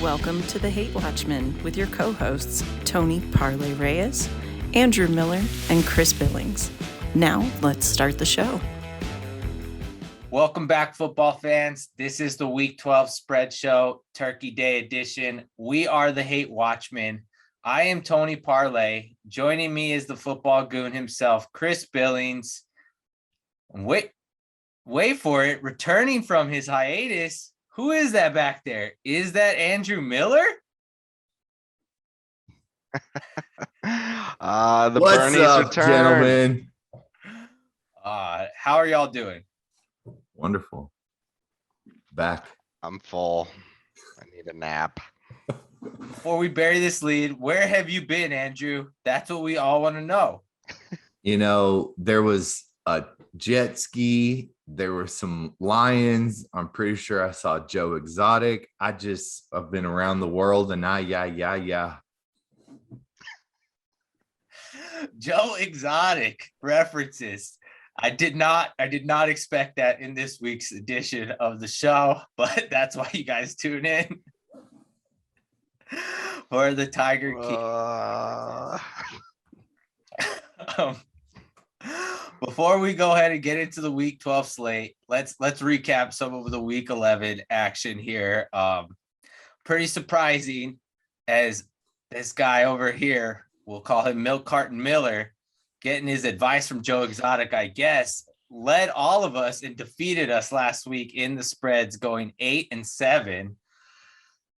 Welcome to the Hate Watchmen with your co-hosts Tony Parlay Reyes, Andrew Miller, and Chris Billings. Now, let's start the show. Welcome back, football fans. This is the Week 12 Spread Show, Turkey Day edition. We are the Hate Watchmen. I am Tony Parlay. Joining me is the football goon himself, Chris Billings. Wait for it. Returning from his hiatus. Who is that back there? Is that Andrew Miller? The What's Bernie's up, return. gentlemen? How are y'all doing? Wonderful. Back. I'm full. I need a nap. Before we bury this lead, where have you been, Andrew? That's what we all want to know. You know, there was a jet ski. There were some lions. I'm pretty sure I saw Joe Exotic. I've been around the world and yeah. Joe Exotic references. I did not expect that in this week's edition of the show, but that's why you guys tune in for the Tiger King. Before we go ahead and get into the Week 12 slate, let's recap some of the Week 11 action here. Pretty surprising, as this guy over here, we'll call him Carton Miller, getting his advice from Joe Exotic, I guess, led all of us and defeated us last week in the spreads, going 8-7.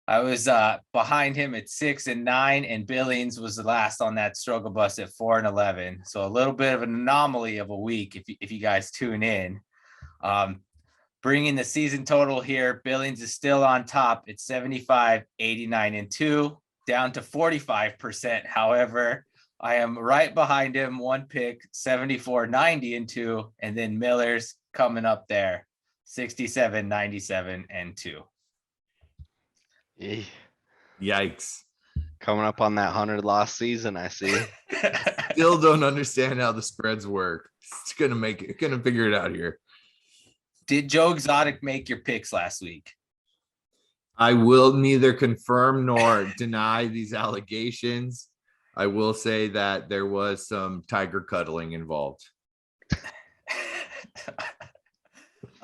I was behind him at 6-9, and Billings was the last on that struggle bus at 4-11. So a little bit of an anomaly of a week if you guys tune in. Bringing the season total here, Billings is still on top at 75, 89, and 2, down to 45%. However, I am right behind him, one pick, 74, 90, and 2, and then Miller's coming up there, 67, 97, and 2. Yikes. Coming up on that 100 loss season, I see. Still don't understand how the spreads work. It's gonna figure it out here. Did Joe Exotic make your picks last week? I will neither confirm nor deny these allegations. I will say that there was some tiger cuddling involved.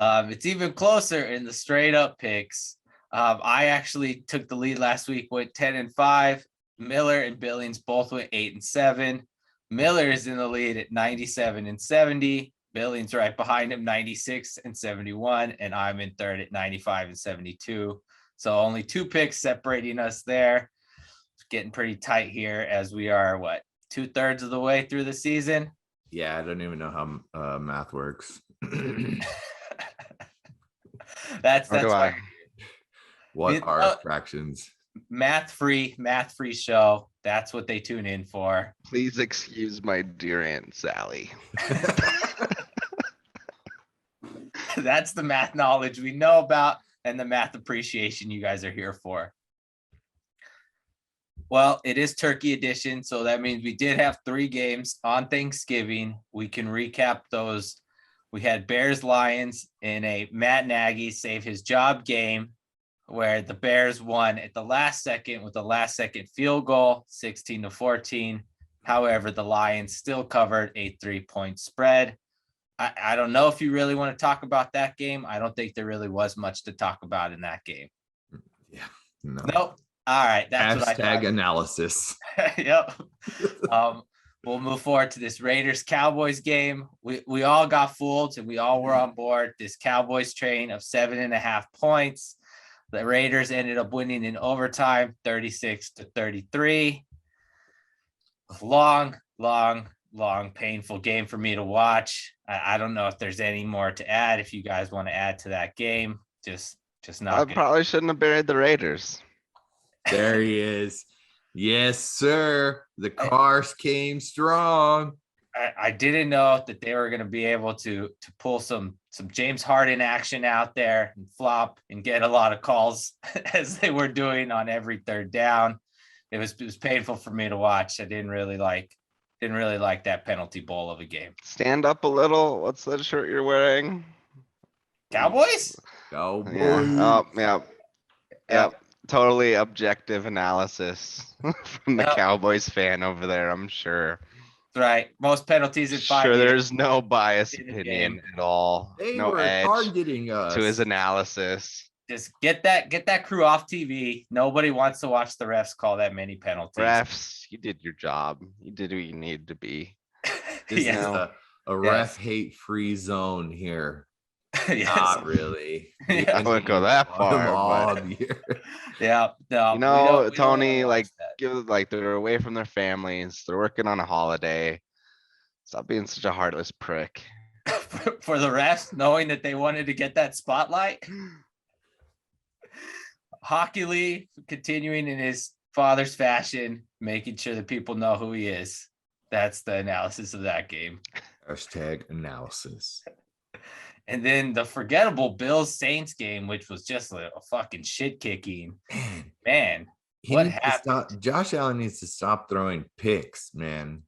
It's even closer in the straight up picks. I actually took the lead last week, went 10-5. Miller and Billings both went 8-7. Miller is in the lead at 97-70. Billings right behind him, 96-71, and I'm in third at 95-72. So only 2 picks separating us there. It's getting pretty tight here as we are 2/3 of the way through the season. Yeah, I don't even know how math works. That's why. What are fractions? Math free show. That's what they tune in for. Please excuse my dear Aunt Sally. That's the math knowledge we know about and the math appreciation you guys are here for. Well, it is Turkey edition, so that means we did have 3 games on Thanksgiving. We can recap those. We had Bears-Lions in a Matt Nagy save his job game, where the Bears won at the last second with the last second field goal, 16-14. However, the Lions still covered a 3-point spread. I don't know if you really want to talk about that game. I don't think there really was much to talk about in that game. Yeah. No. Nope. All right. That's what I thought. Analysis. Yep. We'll move forward to this Raiders-Cowboys game. We all got fooled and we all were on board this Cowboys train of 7.5 points. The Raiders ended up winning in overtime, 36-33. Long, painful game for me to watch. I don't know if there's any more to add. If you guys want to add to that game, just not. I good. probably shouldn't have buried the Raiders. There he is. Yes, sir. The cars came strong. I didn't know that they were going to be able to pull some James Harden action out there and flop and get a lot of calls as they were doing on every third down. It was painful for me to watch. I didn't really like that penalty bowl of a game. Stand up a little. What's that shirt you're wearing? Cowboys? Cowboys. Yeah. Oh, yeah. Yep. totally objective analysis from the Yep. Cowboys fan over there, I'm sure. Right. Most penalties in 5 Sure, years. there's no bias in the opinion game. at all. They No were edge targeting to his us. analysis. Just get that crew off TV. Nobody wants to watch the refs call that many penalties. Refs, you did your job. You did what you needed to be. This Yes. is know? a ref hate-free zone here. Yes. Not really. Yeah. I wouldn't go that far, but Yeah. No, you know, we don't Tony, wanna watch like that. give like they're away from their families. They're working on a holiday. Stop being such a heartless prick. For the refs, knowing that they wanted to get that spotlight. Hockey Lee continuing in his father's fashion, making sure that people know who he is. That's the analysis of that game. Hashtag analysis. And then the forgettable Bills Saints game, which was just a fucking shit kicking. Man, He what needs to happened? stop. Josh Allen needs to stop throwing picks, man.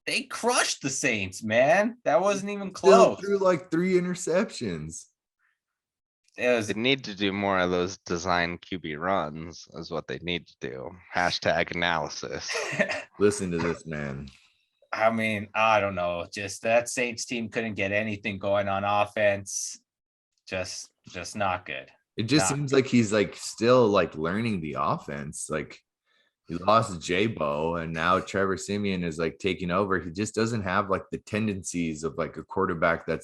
They crushed the Saints, man. That wasn't even Still close. threw like 3 interceptions. It was They need to do more of those design QB runs is what they need to do. Hashtag analysis. Listen to this, man. I mean, I don't know. Just that Saints team couldn't get anything going on offense. Just not good. It just Nah. seems like he's like still like learning the offense. Like he lost J-Bo and now Trevor Siemian is like taking over. He just doesn't have like the tendencies of like a quarterback that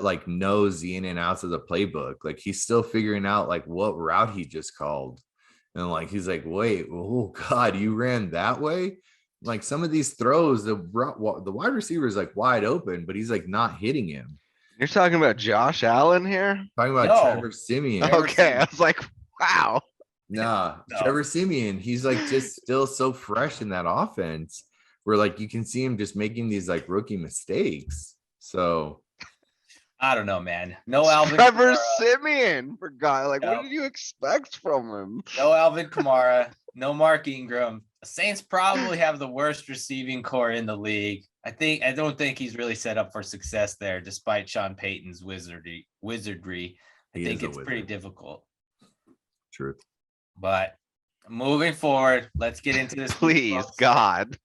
like knows the in and outs of the playbook. Like he's still figuring out like what route he just called. And like he's like, wait, oh God, you ran that way? Like some of these throws, the wide receiver is like wide open, but he's like not hitting him. You're talking about Josh Allen here? Talking about No. Trevor Siemian. Trevor Okay, Siemian. I was like, wow. Nah, No. Trevor Siemian, he's like just still so fresh in that offense where like you can see him just making these like rookie mistakes. So I don't know, man. No Alvin Trevor Kamara. Siemian, for God, like No. what did you expect from him? No Alvin Kamara. No Mark Ingram. The Saints probably have the worst receiving core in the league. I don't think he's really set up for success there, despite Sean Payton's wizardry. I He think is a it's pretty wizard. difficult. truth. But moving forward, let's get into this. Please, folks. God.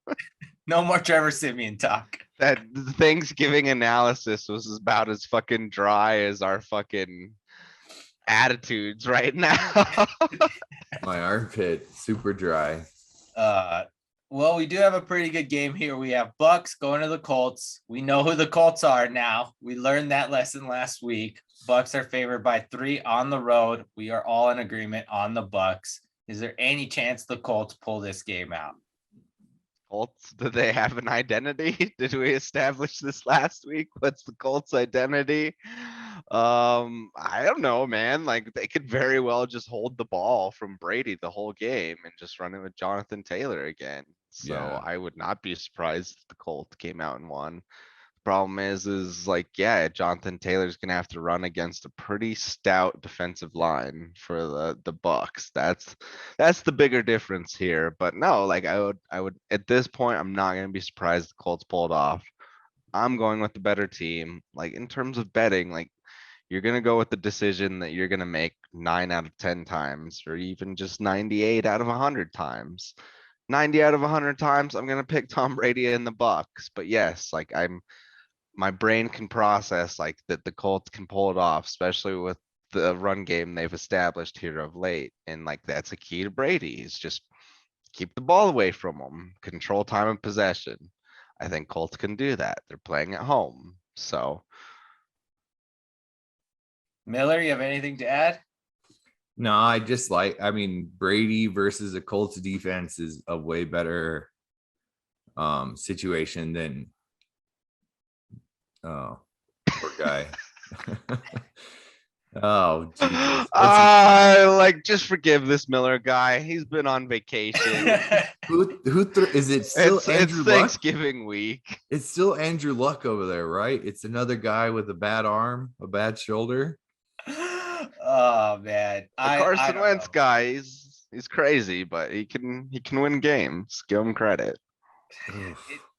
No more Trevor Siemian talk. That Thanksgiving analysis was about as fucking dry as our fucking attitudes right now. My armpit, super dry. Well, we do have a pretty good game here. We have Bucks going to the Colts. We know who the Colts are now. We learned that lesson last week. Bucks are favored by 3 on the road. We are all in agreement on the Bucks. Is there any chance the Colts pull this game out? Colts, do they have an identity? Did we establish this last week? What's the Colts identity? I don't know, man. Like they could very well just hold the ball from Brady the whole game and just run it with Jonathan Taylor again. So Yeah. I would not be surprised if the Colts came out and won. Problem is like, yeah, Jonathan Taylor's gonna have to run against a pretty stout defensive line for the Bucks. That's the bigger difference here. But no, like I would at this point, I'm not gonna be surprised the Colts pulled off. I'm going with the better team. Like in terms of betting, like you're gonna go with the decision that you're gonna make 9 out of 10 times, or even just 98 out of 100 times. 90 out of 100 times, I'm gonna pick Tom Brady and the Bucks. But yes, like my brain can process like that the Colts can pull it off, especially with the run game they've established here of late. And like that's a key to Brady is just keep the ball away from him, control time of possession. I think Colts can do that. They're playing at home. So Miller, you have anything to add? No, I mean, Brady versus the Colts defense is a way better situation than poor guy. Oh, Jesus. like just forgive this Miller guy. He's been on vacation. Is it still It's Andrew Luck? Thanksgiving week. It's still Andrew Luck over there, right? It's another guy with a bad arm, a bad shoulder. Oh man, The Carson don't Wentz know. guy, he's crazy, but he can win games. Give him credit.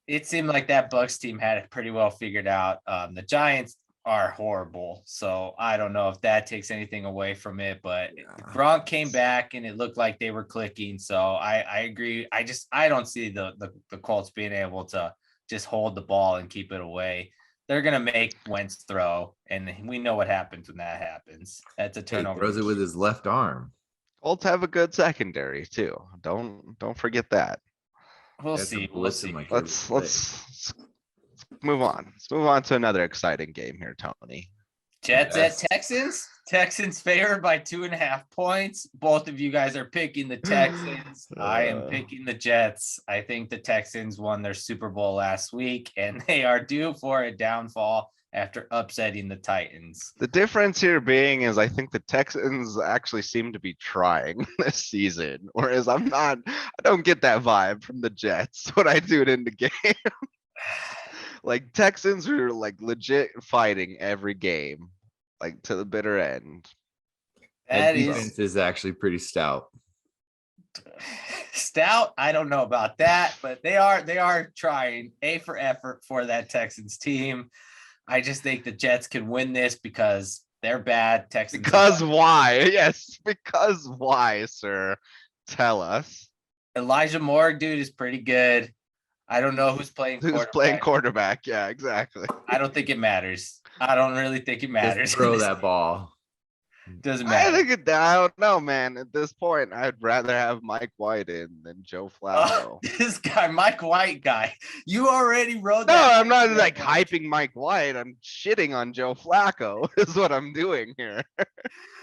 It seemed like that Bucks team had it pretty well figured out. The Giants are horrible. So I don't know if that takes anything away from it, but Gronk came back and it looked like they were clicking. So I agree. I don't see the Colts being able to just hold the ball and keep it away. They're gonna make Wentz throw, and we know what happens when that happens. That's a He turnover. throws it with his left arm. Colts have a good secondary too. Don't forget that. We'll That's see. a We'll blitz in see. like Let's every move on. Let's move on to another exciting game here, Tony. Jets Yes. at Texans. Texans favored by 2.5 points. Both of you guys are picking the Texans. I am picking the Jets. I think the Texans won their Super Bowl last week, and they are due for a downfall after upsetting the Titans. The difference here being is I think the Texans actually seem to be trying this season, whereas I don't get that vibe from the Jets when I tune in the game. Like Texans are like legit fighting every game, like to the bitter end. That defense is actually pretty stout. stout. I don't know about that, but they are trying A for effort for that Texans team. I just think the Jets can win this because they're bad. Texans. Because why? Yes, because why, sir? Tell us. Elijah Moore, dude, is pretty good. I don't know who's playing Who's playing quarterback? Yeah, exactly. I don't think it matters. I don't really think it matters. Just throw that ball. Doesn't matter. I don't know, man. At this point, I'd rather have Mike White in than Joe Flacco. This guy, Mike White guy. You already wrote No, that. I'm not like hyping Mike White. I'm shitting on Joe Flacco is what I'm doing here.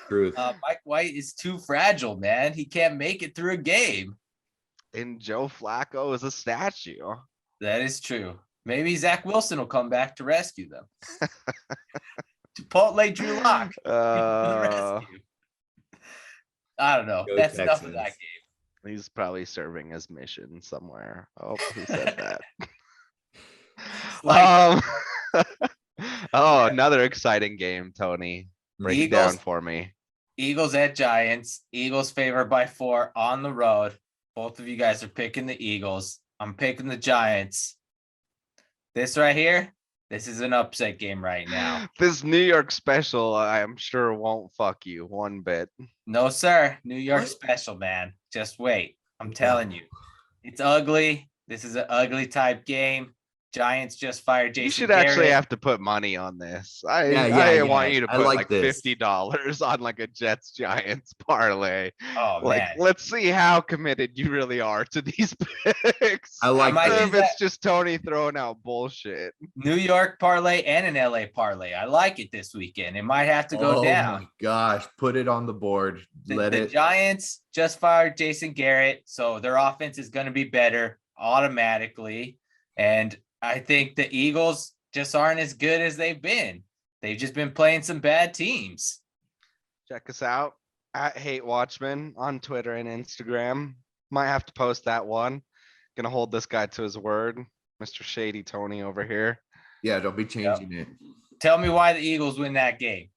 Truth. Mike White is too fragile, man. He can't make it through a game. And Joe Flacco is a statue. That is true. Maybe Zach Wilson will come back to rescue them. Chipotle Drew Lock. I don't know. Go That's enough of Texans. that game. He's probably serving his mission somewhere. Oh, he said that. Another exciting game, Tony. Break it down for me. Eagles at Giants. Eagles favored by 4 on the road. Both of you guys are picking the Eagles. I'm picking the Giants. This right here, this is an upset game right now. This New York special, I am sure won't fuck you one bit. No, sir. New York special, man. Just wait. I'm telling you. It's ugly. This is an ugly type game. Giants just fired Jason You should Garrett. actually have to put money on this. Yeah, want you to put like this. $50 on like a Jets Giants parlay. Oh, Like, man. let's see how committed you really are to these picks. I like might Or do if it's just Tony throwing out bullshit. New York parlay and an LA parlay. I like it this weekend. It might have to go down. Oh my gosh, put it on the board. The Giants just fired Jason Garrett, so their offense is going to be better automatically. And I think the Eagles just aren't as good as they've been. They've just been playing some bad teams. Check us out at Hate Watchman on Twitter and Instagram. Might have to post that one. Gonna hold this guy to his word. Mr. Shady Tony over here. Yeah, don't be changing it. Tell me why the Eagles win that game.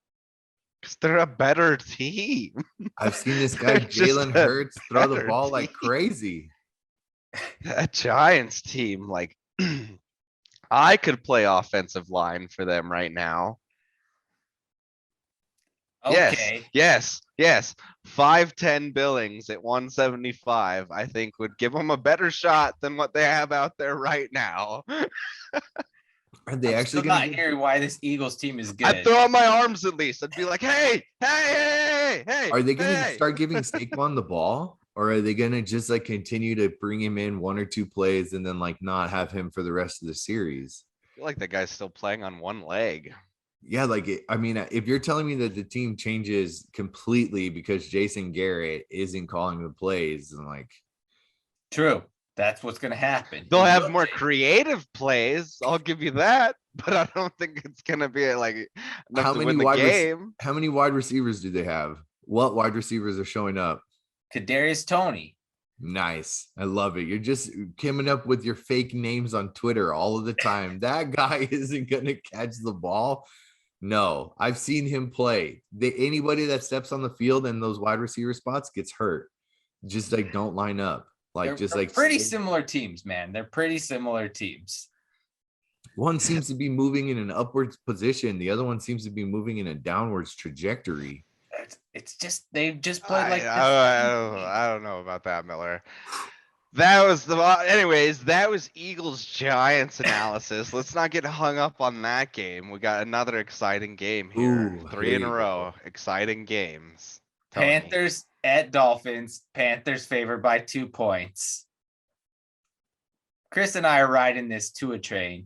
Because they're a better team. I've seen this guy They're just Jalen a Hurts throw the better ball like team. crazy. That Giants team, like I could play offensive line for them right now. Okay. Yes. 5'10" Billings at 175, I think would give them a better shot than what they have out there right now. Are they I'm actually still not going to hearing why this Eagles team is good. I'd throw out my arms at least. I'd be like, hey. Are they going to start giving Saquon the ball? Or are they going to just like continue to bring him in 1 or 2 plays and then like not have him for the rest of the series? I feel like that guy's still playing on one leg. Yeah, like I mean, if you're telling me that the team changes completely because Jason Garrett isn't calling the plays, and like, True. That's what's going to happen. They'll have more creative plays. I'll give you that. But I don't think it's going to be like enough to win the game. How many wide receivers do they have? What wide receivers are showing up? Kadarius Toney. Nice. I love it. You're just coming up with your fake names on Twitter all of the time. That guy isn't going to catch the ball. No, I've seen him play. Anybody that steps on the field in those wide receiver spots gets hurt. Just like don't line up. Like They're just like pretty similar teams, man. They're pretty similar teams. One seems to be moving in an upwards position. The other one seems to be moving in a downwards trajectory. It's just they've just played like this. I don't know about that, Miller. That was anyways, that was Eagles Giants analysis. Let's not get hung up on that game. We got another exciting game here. Ooh, 3 here in a you row. go. Exciting games. Tony. Panthers at Dolphins. Panthers favored by 2 points. Chris and I are riding this Tua train.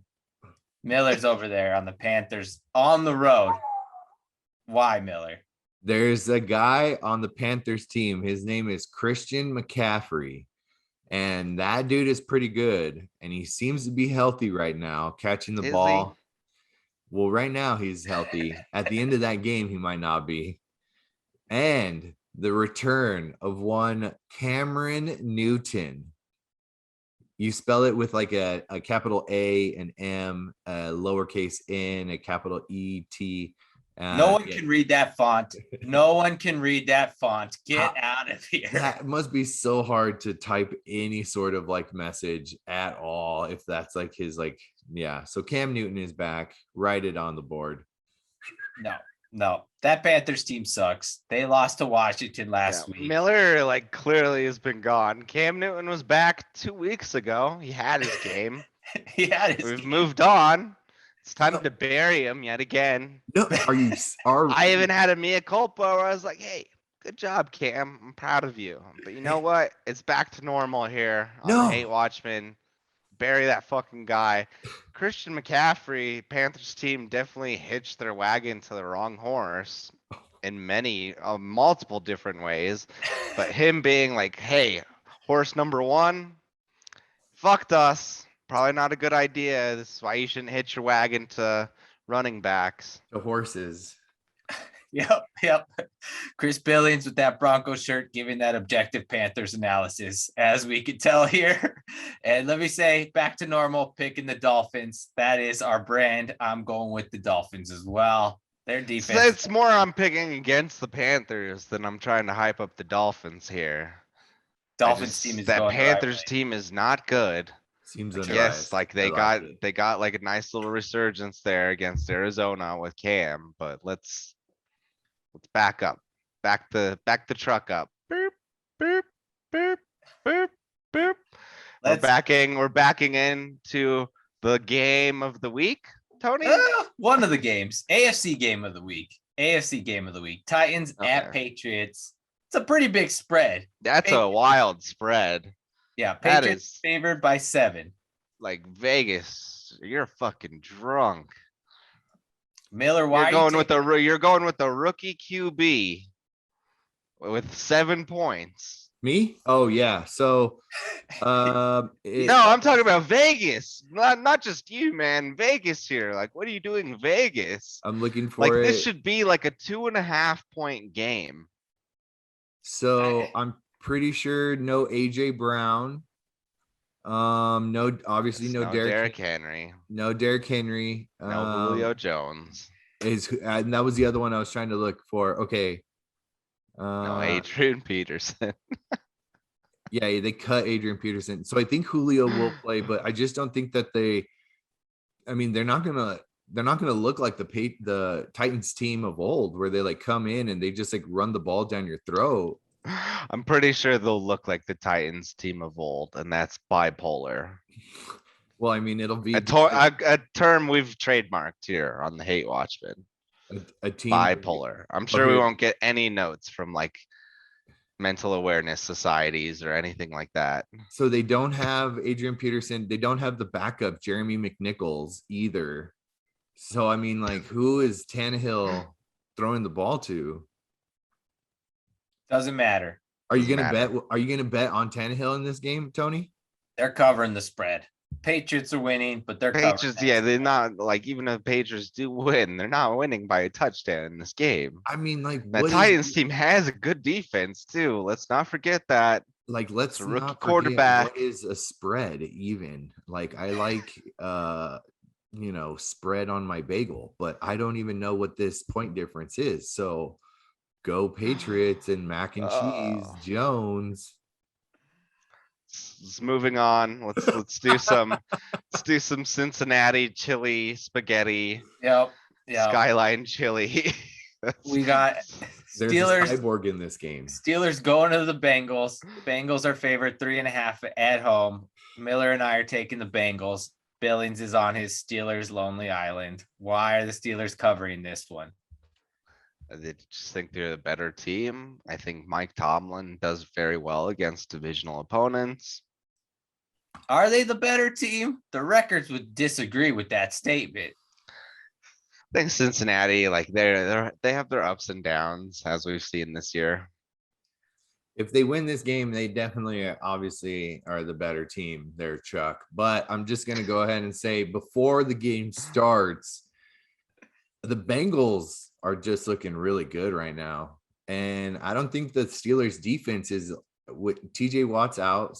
Miller's over there on the Panthers on the road. Why, Miller? There's a guy on the Panthers team. His name is Christian McCaffrey. And that dude is pretty good. And he seems to be healthy right now, catching the ball. Well, right now he's healthy. At the end of that game, he might not be. And the return of one Cameron Newton. You spell it with like a capital A, an M, a lowercase n, a capital E-T. No one can read that font. No one can read that font. Get out of here. That must be so hard to type any sort of like message at all. If that's like his like, yeah. So Cam Newton is back. Write it on the board. No. That Panthers team sucks. They lost to Washington last week. Miller like clearly has been gone. Cam Newton was back 2 weeks ago. He had his game. We've moved on. It's time to bury him yet again. No, I even had a mea culpa where I was like, hey, good job, Cam. I'm proud of you. But you know what? It's back to normal here on the Hate Watchmen. Bury that fucking guy. Christian McCaffrey, Panthers team definitely hitched their wagon to the wrong horse in multiple different ways. But him being like, hey, horse number 1, fucked us. Probably not a good idea. This is why you shouldn't hitch your wagon to running backs. The horses. Yep. Chris Billings with that Broncos shirt giving that objective Panthers analysis, as we could tell here. And let me say, back to normal, picking the Dolphins. That is our brand. I'm going with the Dolphins as well. Their defense. So it's more I'm picking against the Panthers than I'm trying to hype up the Dolphins here. Dolphins team is that going Panthers right team is not good. Seems yes, like they got like a nice little resurgence there against Arizona with Cam, but let's back up. Back the truck up. Boop, boop, boop, boop, boop. We're backing into the game of the week, Tony. One of the games. AFC game of the week. Titans at Patriots. It's a pretty big spread. That's a wild spread. Yeah, Patriots favored by 7. Like Vegas, you're fucking drunk. Miller, why you're going with the rookie QB with 7 points. Me? Oh yeah. So no, I'm talking about Vegas. Not just you, man. Vegas here. Like, what are you doing in Vegas? I'm looking for like this should be like a 2.5 point game. So I'm pretty sure no AJ Brown. Obviously no Derrick Henry. No Derrick Henry. No Julio Jones. And that was the other one I was trying to look for. Okay. No Adrian Peterson. Yeah, they cut Adrian Peterson. So I think Julio will play, but I just don't think that they're not gonna look like the Titans team of old where they like come in and they just like run the ball down your throat. I'm pretty sure they'll look like the Titans team of old, and that's bipolar. Well, I mean, it'll be a term we've trademarked here on the Hate Watchmen. A team bipolar. I'm sure we won't get any notes from like mental awareness societies or anything like that. So they don't have Adrian Peterson. They don't have the backup Jeremy McNichols either. So I mean, like, who is Tannehill throwing the ball to? Doesn't matter. Are you gonna bet on Tannehill in this game, Tony? They're covering the spread. Patriots are winning, but they're Patriots. Yeah, they're not like, even if the Patriots do win, they're not winning by a touchdown in this game. I mean, like, the Titans team has a good defense too. Let's not forget that. Like, let's rookie not quarterback. What is a spread even? Like, I like spread on my bagel, but I don't even know what this point difference is. So go Patriots and mac and cheese Jones. moving on. Let's do some Cincinnati chili spaghetti, Yep. skyline chili. We got There's a Steelers. cyborg in this game. Steelers going to the Bengals. Bengals are favored 3.5 at home. Miller and I are taking the Bengals. Billings is on his Steelers lonely island. Why are the Steelers covering this one? They just think they're the better team. I think Mike Tomlin does very well against divisional opponents. Are they the better team? The records would disagree with that statement. I think Cincinnati, like they have their ups and downs as we've seen this year. If they win this game, they definitely obviously are the better team. They're Chuck. But I'm just going to go ahead and say before the game starts, the Bengals are just looking really good right now. And I don't think the Steelers defense is with TJ Watt's out.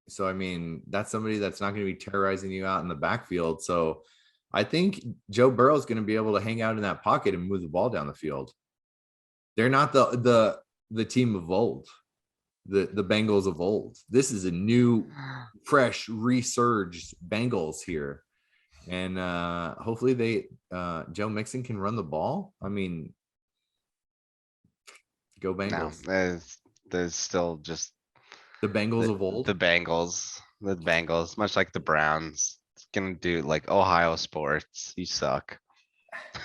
So, I mean, that's somebody that's not going to be terrorizing you out in the backfield. So I think Joe Burrow is going to be able to hang out in that pocket and move the ball down the field. They're not the team of old, the Bengals of old. This is a new, fresh, resurged Bengals here. And hopefully Joe Mixon can run the ball. I mean, go Bengals. No, there's still just The Bengals of old. the Bengals, much like the Browns. It's gonna do like Ohio sports. You suck.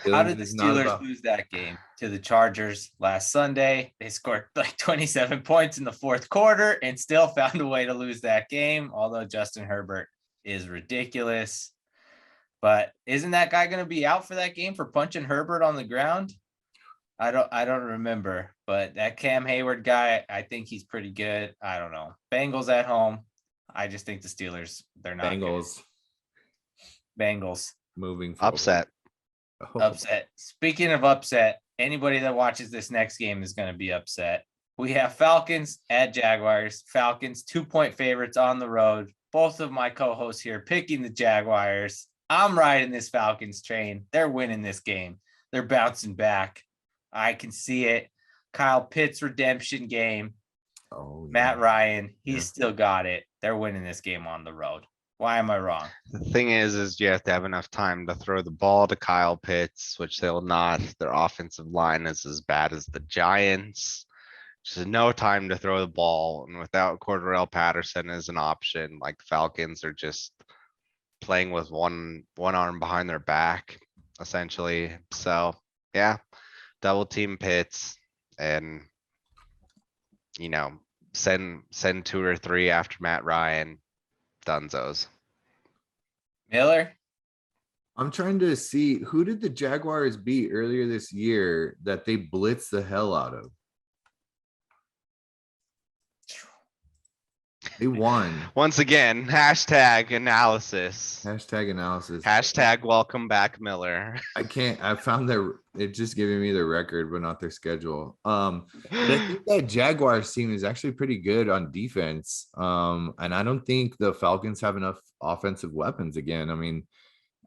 How did the Steelers lose that game to the Chargers last Sunday? They scored like 27 points in the fourth quarter and still found a way to lose that game, although Justin Herbert is ridiculous. But isn't that guy going to be out for that game for punching Herbert on the ground? I don't remember, but that Cam Hayward guy, I think he's pretty good. I don't know. Bengals at home. I just think the Steelers, they're not Bengals. Good. Bengals. Moving forward. Upset. Oh. Upset. Speaking of upset, anybody that watches this next game is going to be upset. We have Falcons at Jaguars. Falcons 2-point favorites on the road. Both of my co-hosts here picking the Jaguars. I'm riding this Falcons train. They're winning this game. They're bouncing back. I can see it. Kyle Pitts redemption game. Oh, Matt yeah. Ryan, he's still got it. They're winning this game on the road. Why am I wrong? The thing is you have to have enough time to throw the ball to Kyle Pitts, which they'll not. Their offensive line is as bad as the Giants. Just no time to throw the ball. And without Cordarrelle Patterson as an option, like the Falcons are just playing with one arm behind their back, essentially. So yeah, double team Pitts and send 2 or 3 after Matt Ryan. Dunzos. Miller? I'm trying to see who did the Jaguars beat earlier this year that they blitzed the hell out of. They won. Once again, hashtag analysis. Hashtag analysis. Hashtag welcome back, Miller. I found it just giving me the record, but not their schedule. But I think that Jaguars team is actually pretty good on defense. And I don't think the Falcons have enough offensive weapons again. I mean,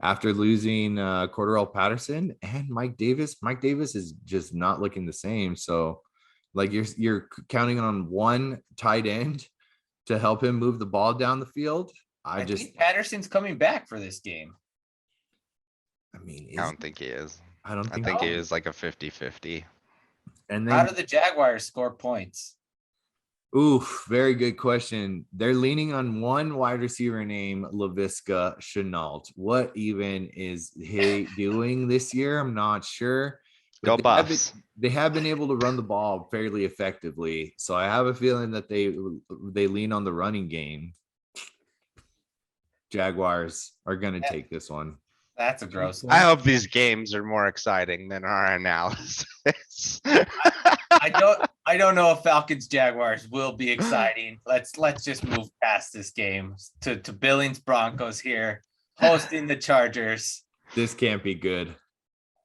after losing Cordarrelle Patterson and Mike Davis is just not looking the same. So like you're counting on one tight end to help him move the ball down the field. I think Patterson's coming back for this game. I mean, I don't think he is. I think he is like a 50-50. And how do the Jaguars score points? Oof, very good question. They're leaning on one wide receiver named Laviska Shenault. What even is he doing this year? I'm not sure. Go Buffs. They have been able to run the ball fairly effectively. So I have a feeling that they lean on the running game. Jaguars are going to take this one. That's a gross one. I hope these games are more exciting than our analysis. I don't know if Falcons Jaguars will be exciting. Let's just move past this game to Billings Broncos here, hosting the Chargers. This can't be good.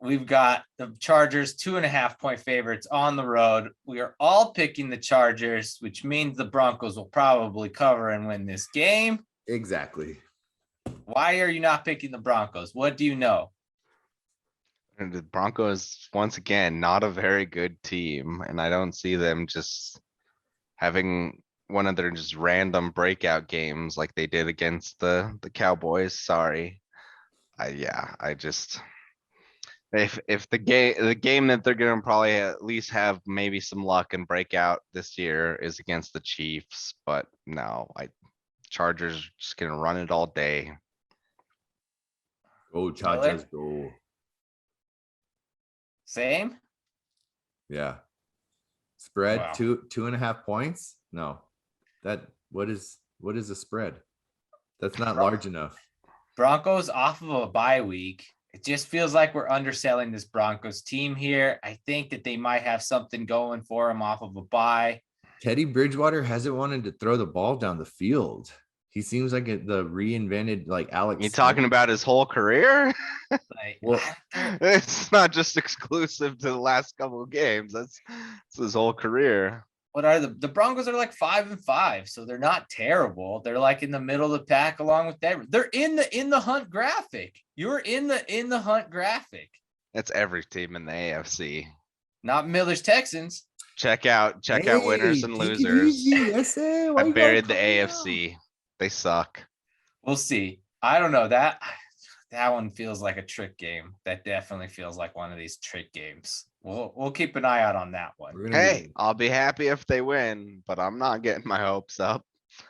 We've got the Chargers 2.5-point favorites on the road. We are all picking the Chargers, which means the Broncos will probably cover and win this game. Exactly. Why are you not picking the Broncos? What do you know? And the Broncos, once again, not a very good team. And I don't see them just having one of their just random breakout games like they did against the Cowboys. Sorry. I just if the game that they're gonna probably at least have maybe some luck and breakout this year is against the Chiefs, but no, Chargers just gonna run it all day. Go Chargers, go. Same. Yeah. Spread Wow. 2.5 points. No, what is a spread? That's not large enough. Broncos off of a bye week. It just feels like we're underselling this Broncos team here. I think that they might have something going for them off of a bye. Teddy Bridgewater hasn't wanted to throw the ball down the field. He seems like the reinvented like Alex. You talking about his whole career? Like, Well, It's not just exclusive to the last couple of games. That's his whole career. what are the Broncos are like 5-5, so they're not terrible. They're like in the middle of the pack along with Denver. They're in the hunt graphic. You're in the hunt graphic. That's every team in the AFC. Not Miller's Texans. Check out winners and take it losers. easy, SA. Why I you buried gotta the call me out? AFC. They suck. We'll see. I don't know. That one feels like a trick game. That definitely feels like one of these trick games. We'll keep an eye out on that one. We're gonna Hey, I'll be happy if they win, but I'm not getting my hopes up.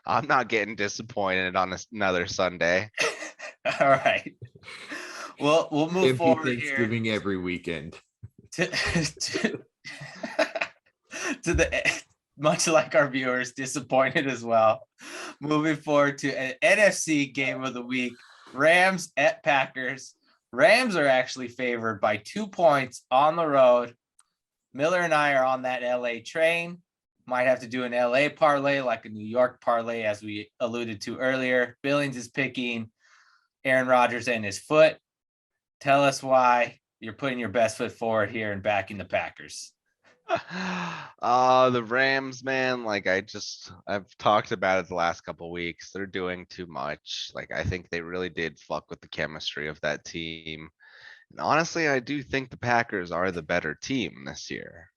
I'm not getting disappointed on another Sunday. All right. Well, we'll move Empty forward here Thanksgiving every weekend. to the much like our viewers, disappointed as well. Moving forward to an NFC game of the week, Rams at Packers. Rams are actually favored by 2 points on the road. Miller and I are on that LA train. Might have to do an LA parlay like a New York parlay, as we alluded to earlier. Billings is picking Aaron Rodgers and his foot. Tell us why you're putting your best foot forward here and backing the Packers. The Rams, man, like I've talked about it the last couple of weeks. They're doing too much. Like I think they really did fuck with the chemistry of that team. And honestly, I do think the Packers are the better team this year.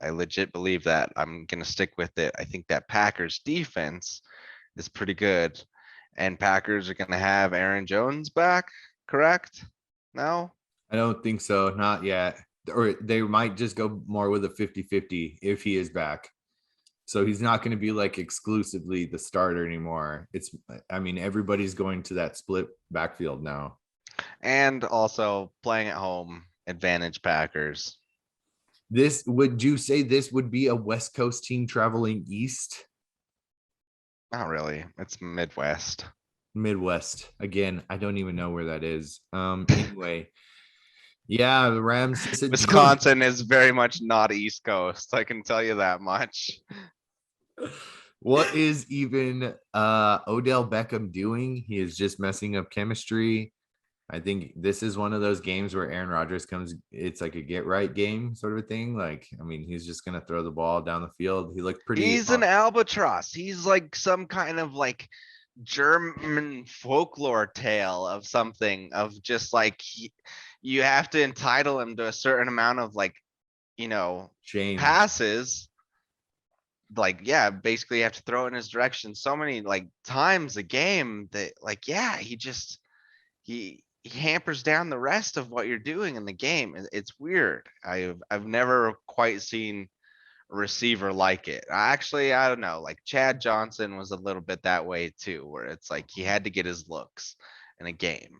I legit believe that. I'm gonna stick with it. I think that Packers defense is pretty good. And Packers are gonna have Aaron Jones back, correct? No? I don't think so. Not yet. Or they might just go more with a 50-50 if he is back. So he's not going to be like exclusively the starter anymore. Everybody's going to that split backfield now. And also playing at home, advantage Packers. Would you say this would be a West Coast team traveling east? Not really. It's Midwest. Midwest. Again, I don't even know where that is. Anyway. Yeah, the Rams. Wisconsin is very much not East Coast. I can tell you that much. What is even Odell Beckham doing? He is just messing up chemistry. I think this is one of those games where Aaron Rodgers comes. It's like a get right game sort of a thing. He's just going to throw the ball down the field. He looked pretty. He's an albatross. He's like some kind of like German folklore tale of something of just like you have to entitle him to a certain amount of Shame. passes. Like, yeah, basically you have to throw in his direction so many like times a game that he hampers down the rest of what you're doing in the game. It's weird. I've never quite seen a receiver like it. I don't know, like Chad Johnson was a little bit that way too, where it's like he had to get his looks in a game.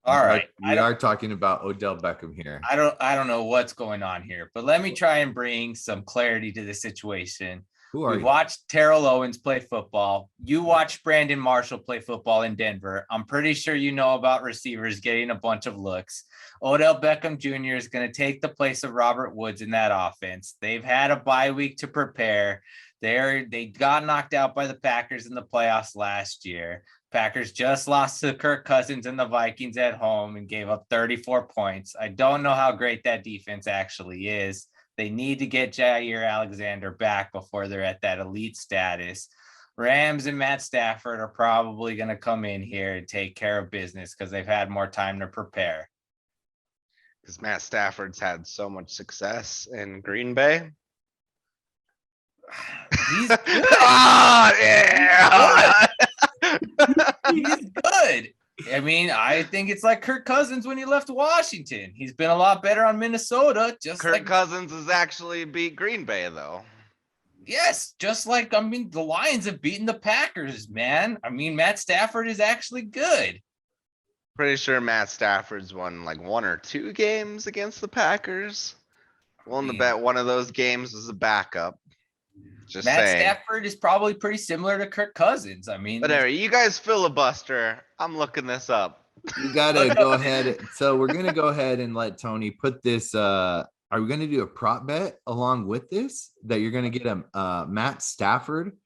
All right. We are talking about Odell Beckham here. I don't know what's going on here, but let me try and bring some clarity to the situation. Who are We you? watched Terrell Owens play football. You watched Brandon Marshall play football in Denver. I'm pretty sure you know about receivers getting a bunch of looks. Odell Beckham Jr. is going to take the place of Robert Woods in that offense. They've had a bye week to prepare. They got knocked out by the Packers in the playoffs last year. Packers just lost to Kirk Cousins and the Vikings at home and gave up 34 points. I don't know how great that defense actually is. They need to get Jair Alexander back before they're at that elite status. Rams and Matt Stafford are probably going to come in here and take care of business because they've had more time to prepare. Because Matt Stafford's had so much success in Green Bay. He's good. Oh, yeah. He's good. I mean, I think it's like Kirk Cousins when he left Washington. He's been a lot better on Minnesota. Just Kirk like Cousins has actually beat Green Bay, though. yes, just like I mean, the Lions have beaten the Packers, man. I mean, Matt Stafford is actually good. Pretty sure Matt Stafford's won like 1 or 2 games against the Packers. Willing to bet one of those games was a backup. Just Matt saying. Stafford is probably pretty similar to Kirk Cousins. I mean, Whatever. You guys filibuster. I'm looking this up. You gotta go ahead. So we're gonna go ahead and let Tony put this. Are we gonna do a prop bet along with this? That you're gonna get a Matt Stafford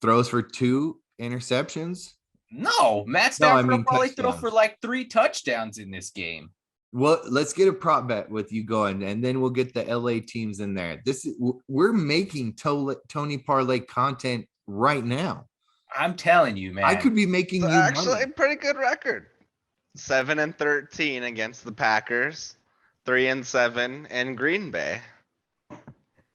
throws for 2 interceptions? no, Matt No, I Stafford mean will probably throw touchdowns. for like 3 touchdowns in this game. Well, let's get a prop bet with you going, and then we'll get the LA teams in there. We're making Tony Parlay content right now. I'm telling you, man. I could be making It's you actually money. a pretty good record. 7-13 against the Packers. 3-7 in Green Bay.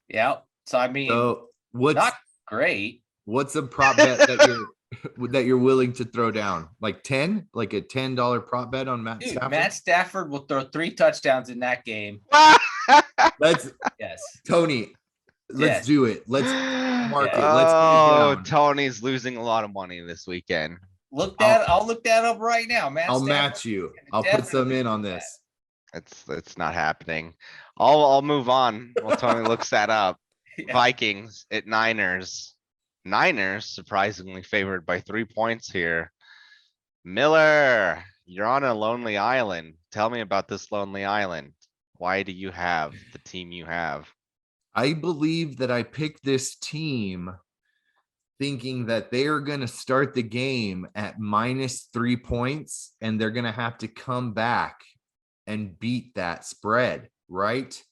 Yeah. So I mean, So what's not great. what's a prop bet that you're willing to throw down? Like 10, like a $10 prop bet on Matt Dude, Stafford? Matt Stafford will throw 3 touchdowns in that game. Let's Yes. Tony, let's Yes. do it. Let's mark it. Oh, Let's get it down. Tony's losing a lot of money this weekend. I'll look that up right now, man. I'll match you. I'll put some in on this. It's not happening. I'll move on while Tony looks that up. Yeah. Vikings at Niners. Niners surprisingly favored by 3 points here. Miller, you're on a lonely island. Tell me about this lonely island. Why do you have the team you have? I believe that I picked this team thinking that they are going to start the game at -3 points and they're going to have to come back and beat that spread, right?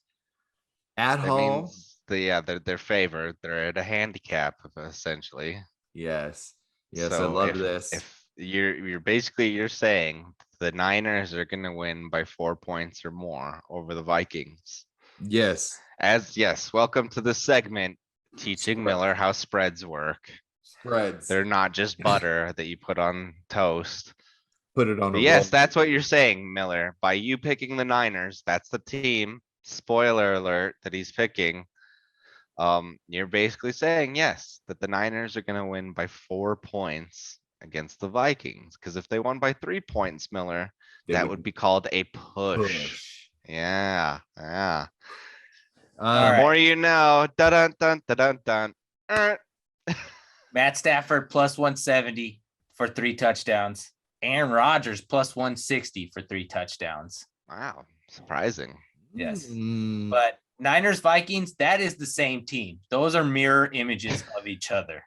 At That home. means they're favored. They're at a handicap essentially. Yes. Yes, I So love this. If you're saying the Niners are gonna win by 4 points or more over the Vikings. Yes. Yes, welcome to the segment teaching Miller how spreads work. Spreads. They're not just butter that you put on toast. Put it on But a yes, roll. that's what you're saying, Miller. By you picking the Niners, that's the team. Spoiler alert that he's picking. You're basically saying yes, that the Niners are gonna win by 4 points against the Vikings. Because if they won by 3 points, Miller, They that would be called a push. push. Yeah. All The right. more you know. Dun dun dun dun dun. Matt Stafford plus 170 for 3 touchdowns. Aaron Rodgers plus 160 for 3 touchdowns. Wow, surprising. Yes. Mm, But Niners Vikings, that is the same team. Those are mirror images of each other.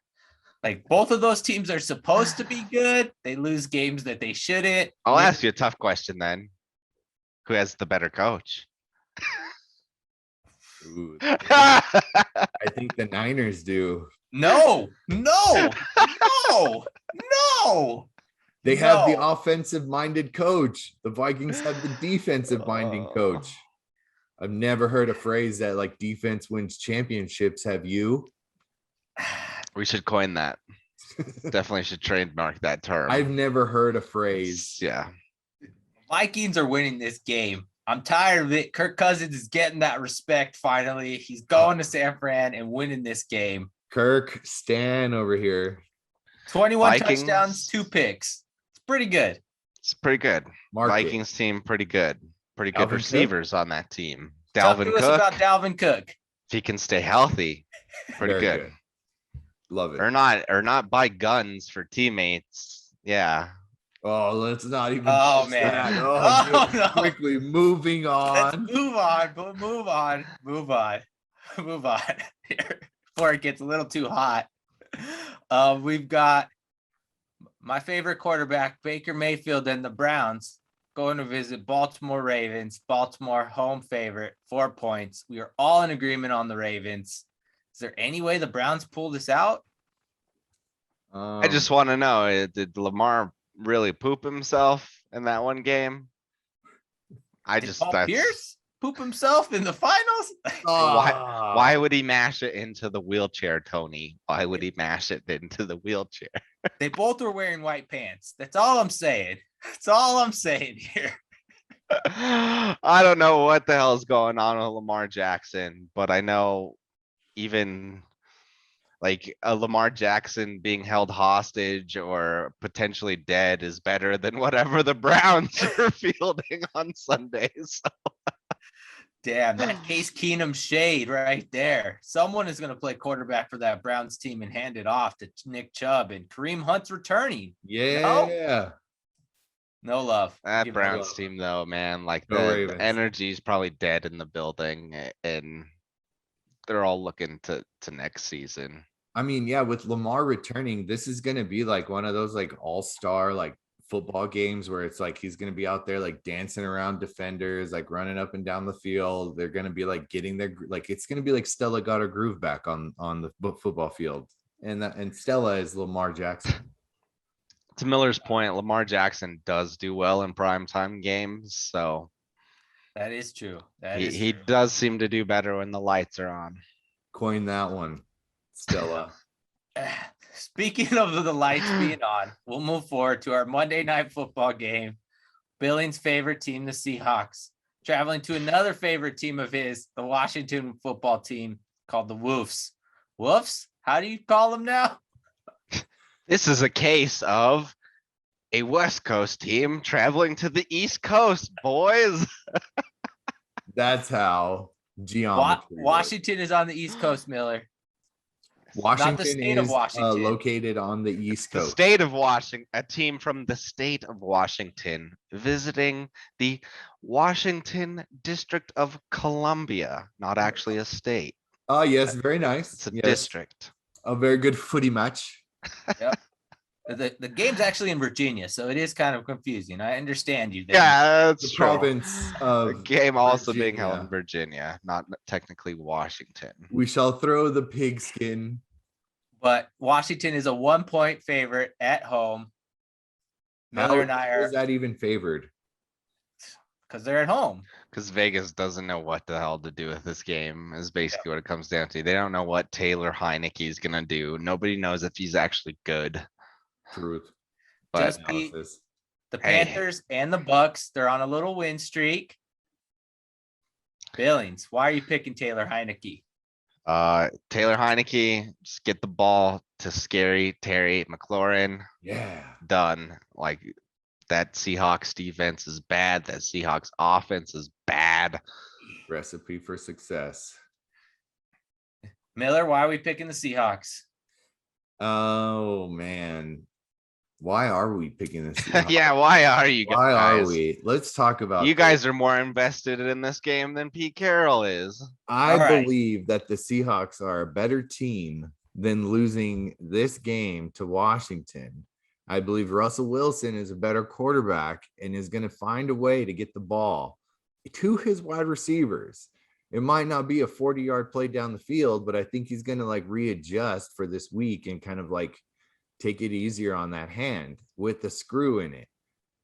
Like both of those teams are supposed to be good. They lose games that they shouldn't. I'll ask you a tough question then. Who has the better coach? ooh, I think the Niners do. No. They have the No. offensive minded coach. The Vikings have the defensive minded coach. I've never heard a phrase that like defense wins championships. Have you? We should coin that. Definitely should trademark that term. I've never heard a phrase. Yeah. Vikings are winning this game. I'm tired of it. Kirk Cousins is getting that respect finally. He's going to San Fran and winning this game. Kirk Stan over here. 21 Vikings. touchdowns, 2 picks. It's pretty good. It's pretty good. Mark it. Vikings team, pretty good. Pretty good Dalvin Cook? receivers on that team. Talk Dalvin to us Cook, about Dalvin Cook. if he can stay healthy, pretty Very good. Love it. Or not buy guns for teammates. Yeah. Oh, let's not even. Oh, touch man. that. Oh, good. no. Quickly moving on. Let's move on. Here, before it gets a little too hot. We've got my favorite quarterback, Baker Mayfield, and the Browns going to visit Baltimore Ravens. Baltimore home favorite, 4 points. We are all in agreement on the Ravens. Is there any way the Browns pull this out? I just want to know, did Lamar really poop himself in that one game? Did Paul Pierce? poop himself in the finals? Why would he mash it into the wheelchair, Tony? Why would he mash it into the wheelchair? They both were wearing white pants. That's all I'm saying. That's all I'm saying here. I don't know what the hell is going on with Lamar Jackson, but I know even like a Lamar Jackson being held hostage or potentially dead is better than whatever the Browns are fielding on Sundays. Damn, that Case Keenum shade right there. Someone is going to play quarterback for that Browns team and hand it off to Nick Chubb, and Kareem Hunt's returning. Yeah. No love. That Browns team though, man, like the energy is probably dead in the building, and they're all looking to next season. I mean, yeah, with Lamar returning, this is going to be like one of those like all-star like football games where it's like he's going to be out there like dancing around defenders, like running up and down the field. They're going to be like getting their, like it's going to be like Stella got her groove back on the football field, and Stella is Lamar Jackson. To Miller's point, Lamar Jackson does do well in primetime games, so that is true. He does seem to do better when the lights are on. Coin that one, Stella. Speaking of the lights being on, we'll move forward to our Monday Night Football game. Billings' favorite team, the Seahawks, traveling to another favorite team of his, the Washington football team called the Wolves. Wolves? How do you call them now? This is a case of a West Coast team traveling to the East Coast, boys. That's how geometry Washington is on the East Coast, Miller. Washington is located on the East Coast. The state of Washington, a team from the state of Washington visiting the Washington District of Columbia, not actually a state. Oh, yes, very nice. It's a district. A very good footy match. Yep. The game's actually in Virginia, so it is kind of confusing. I understand you there. Yeah, that's the true. Province of the game also Virginia. being held in Virginia, not technically Washington. We shall throw the pigskin. But Washington is a 1-point favorite at home. Miller and I are. Is that even favored? Because they're at home. Because Vegas doesn't know what the hell to do with this game is basically what it comes down to. They don't know what Taylor Heineke is going to do. Nobody knows if he's actually good. Truth. But the Panthers and the Bucks, they're on a little win streak. Billings, why are you picking Taylor Heineke? Taylor Heineke, just get the ball to Scary Terry McLaurin. Yeah. Done. Like that Seahawks defense is bad. That Seahawks offense is bad. Recipe for success. Miller, why are we picking the Seahawks? Oh, man. Why are we picking this? Yeah, why are you guys? Why are we? Let's talk about you guys are more invested in this game than Pete Carroll is. I believe that the Seahawks are a better team than losing this game to Washington. I believe Russell Wilson is a better quarterback and is going to find a way to get the ball to his wide receivers. It might not be a 40-yard play down the field, but I think he's going to like readjust for this week and kind of like take it easier on that hand with the screw in it.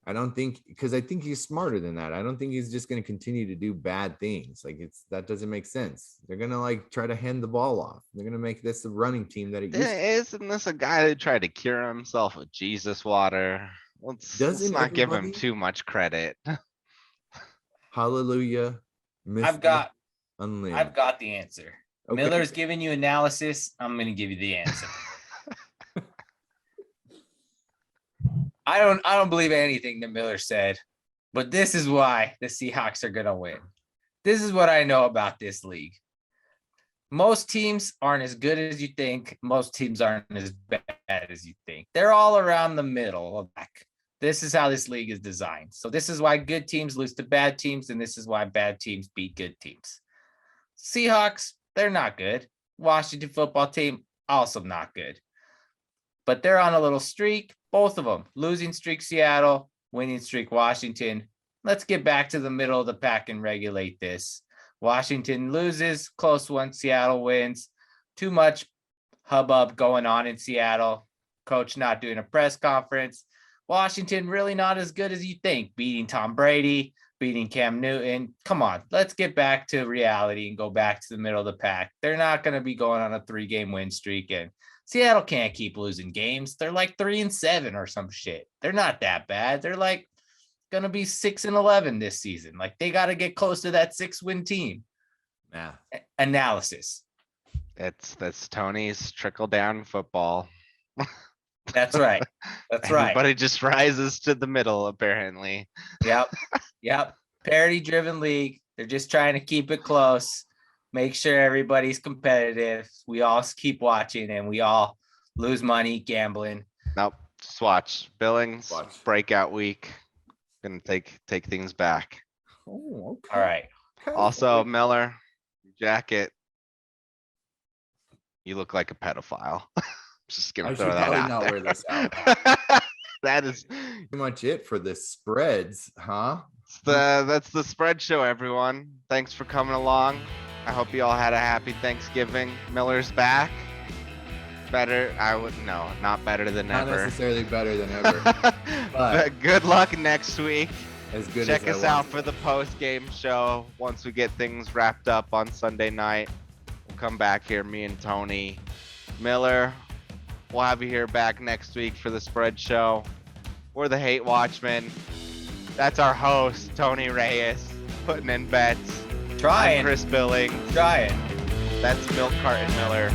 I don't think, because I think he's smarter than that. I don't think he's just going to continue to do bad things. Like that doesn't make sense. They're going to like try to hand the ball off. They're going to make this a running team that it used to. Isn't this a guy that tried to cure himself with Jesus water? Let's not give him too much credit. Hallelujah. I've got unlimited. the answer. Okay. Miller's giving you analysis. I'm going to give you the answer. I don't believe anything that Miller said, but this is why the Seahawks are going to win. This is what I know about this league. Most teams aren't as good as you think. Most teams aren't as bad as you think. They're all around the middle. This is how this league is designed. So this is why good teams lose to bad teams, and this is why bad teams beat good teams. Seahawks, they're not good. Washington football team, also not good. But they're on a little streak, both of them. Losing streak Seattle, winning streak Washington. Let's get back to the middle of the pack and regulate this. Washington loses, close one, Seattle wins. Too much hubbub going on in Seattle. Coach not doing a press conference. Washington really not as good as you think, beating Tom Brady, beating Cam Newton. Come on, let's get back to reality and go back to the middle of the pack. They're not going to be going on a 3-game win streak, and Seattle can't keep losing games. They're like 3-7 or some shit. They're not that bad. They're like going to be 6-11 this season. Like they got to get close to that 6-win team. Yeah. Analysis. That's Tony's trickle down football. That's right. That's right. Everybody just rises to the middle, apparently. Yep. Parity driven league. They're just trying to keep it close. Make sure everybody's competitive. We all keep watching and we all lose money gambling. Nope. Just watch. Billings, breakout week. Gonna take things back. Oh, okay. All right. Also, Miller, jacket. You look like a pedophile. Just gonna I throw should that probably out not there. wear this out. That is Pretty much it for the spreads, huh? that's the spread show, everyone. Thanks for coming along. I hope you all had a happy Thanksgiving. Miller's back. Better, not better than Not ever. necessarily better than ever. But good luck next week. As good Check as us out for the post-game show once we get things wrapped up on Sunday night. We'll come back here, me and Tony. Miller, we'll have you here back next week for the spread show. We're the Hate Watchmen. That's our host, Tony Reyes, putting in bets. Trying. I'm Chris Billings. Trying. That's Carton Miller.